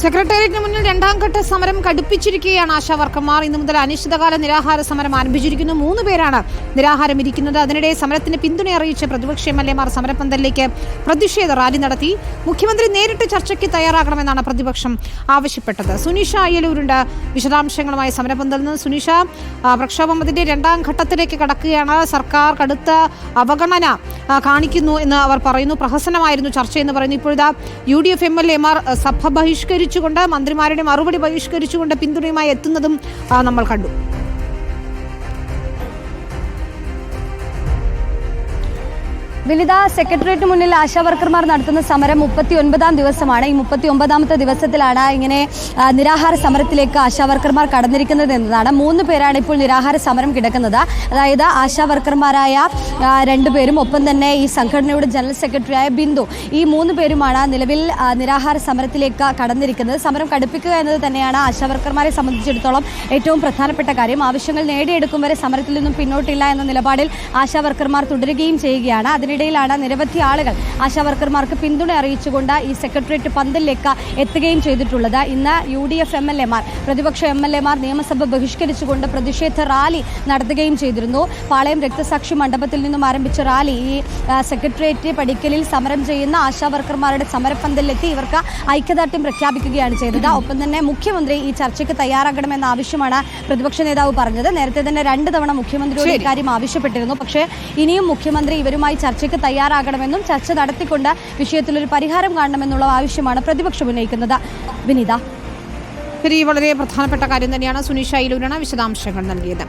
സെക്രട്ടേറിയറ്റിന് മുന്നിൽ രണ്ടാം ഘട്ട സമരം കടുപ്പിച്ചിരിക്കുകയാണ് ആശാവർക്കർമാർ. ഇന്നു മുതൽ അനിശ്ചിതകാല നിരാഹാര സമരം ആരംഭിച്ചിരിക്കുന്നു. 3 പേരാണ് നിരാഹാരം ഇരിക്കുന്നത്. അതിനിടെ സമരത്തിന് പിന്തുണ അറിയിച്ച് പ്രതിപക്ഷ എംഎൽഎമാർ സമരപന്തലിലേക്ക് പ്രതിഷേധ റാലി നടത്തി. മുഖ്യമന്ത്രി നേരിട്ട് ചർച്ചയ്ക്ക് തയ്യാറാകണമെന്നാണ് പ്രതിപക്ഷം ആവശ്യപ്പെട്ടത്. സുനിഷ അയ്യലൂരുണ്ട് വിശദാംശങ്ങളുമായി സമരപന്തലിൽ നിന്ന്. സുനിഷ, പ്രക്ഷോഭം അതിന്റെ രണ്ടാം ഘട്ടത്തിലേക്ക് കടക്കുകയാണ്. സർക്കാർ കടുത്ത അവഗണന കാണിക്കുന്നു എന്ന് അവർ പറയുന്നു. പ്രഹസനമായിരുന്നു ചർച്ചയെന്ന് പറയുന്നു. ഇപ്പോഴത്തെ UDF എംഎൽഎമാർ സഭ ബഹിഷ്കരിച്ചുകൊണ്ട് മന്ത്രിമാരുടെ മറുപടി ബഹിഷ്കരിച്ചുകൊണ്ട് പിന്തുണയുമായി എത്തുന്നതും നമ്മൾ കണ്ടു. വിനിത, സെക്രട്ടേറിയറ്റിന് മുന്നിൽ ആശാവർക്കർമാർ നടത്തുന്ന സമരം 39ാം ദിവസമാണ്. ഈ 39ാമത്തെ ദിവസത്തിലാണ് ഇങ്ങനെ നിരാഹാര സമരത്തിലേക്ക് ആശാവർക്കർമാർ കടന്നിരിക്കുന്നത് എന്നതാണ്. 3 പേരാണ് ഇപ്പോൾ നിരാഹാര സമരം കിടക്കുന്നത്. അതായത് ആശാവർക്കർമാരായ 2 പേരും ഒപ്പം തന്നെ ഈ സംഘടനയുടെ ജനറൽ സെക്രട്ടറിയായ ബിന്ദു, ഈ 3 പേരുമാണ് നിലവിൽ നിരാഹാര സമരത്തിലേക്ക് കടന്നിരിക്കുന്നത്. സമരം കടുപ്പിക്കുക എന്നത് തന്നെയാണ് ആശാവർക്കർമാരെ സംബന്ധിച്ചിടത്തോളം ഏറ്റവും പ്രധാനപ്പെട്ട കാര്യം. ആവശ്യങ്ങൾ നേടിയെടുക്കും വരെ സമരത്തിൽ നിന്നും പിന്നോട്ടില്ല എന്ന നിലപാടിൽ ആശാവർക്കർമാർ തുടരുകയും ചെയ്യുകയാണ്. അതിനിടയിലാണ് നിരവധി ആളുകൾ ആശാവർക്കർമാർക്ക് പിന്തുണ അറിയിച്ചുകൊണ്ട് ഈ സെക്രട്ടേറിയറ്റ് പന്തലിലേക്ക് എത്തുകയും ചെയ്തിട്ടുള്ളത്. ഇന്ന് UDF എംഎൽഎമാർ, പ്രതിപക്ഷ എംഎൽഎമാർ നിയമസഭ ബഹിഷ്കരിച്ചുകൊണ്ട് പ്രതിഷേധ റാലി നടത്തുകയും ചെയ്തിരുന്നു. പാളയം രക്തസാക്ഷി മണ്ഡപത്തിൽ നിന്നും ആരംഭിച്ച റാലി ഈ സെക്രട്ടേറിയറ്റ് പടിക്കലിൽ സമരം ചെയ്യുന്ന ആശാവർക്കർമാരുടെ സമരപന്തലിലെത്തി ഇവർക്ക് ഐക്യദാർഢ്യം പ്രഖ്യാപിക്കുകയാണ് ചെയ്തത്. ഒപ്പം തന്നെ മുഖ്യമന്ത്രി ഈ ചർച്ചയ്ക്ക് തയ്യാറാകണമെന്ന ആവശ്യമാണ് പ്രതിപക്ഷ നേതാവ് പറഞ്ഞത്. നേരത്തെ തന്നെ 2 തവണ മുഖ്യമന്ത്രിയോട് ഇക്കാര്യം ആവശ്യപ്പെട്ടിരുന്നു. പക്ഷേ ഇനിയും മുഖ്യമന്ത്രി ഇവരുമായി ചർച്ചയ്ക്ക് തയ്യാറാകണമെന്നും ചർച്ച നടത്തിക്കൊണ്ട് വിഷയത്തിലൊരു പരിഹാരം കാണണമെന്നുള്ള ആവശ്യമാണ് പ്രതിപക്ഷം ഉന്നയിക്കുന്നത്. വിനിത, വളരെ പ്രധാനപ്പെട്ട കാര്യം തന്നെയാണ്. സുനിഷ അയ്യലൂരാണ് വിശദാംശങ്ങൾ നൽകിയത്.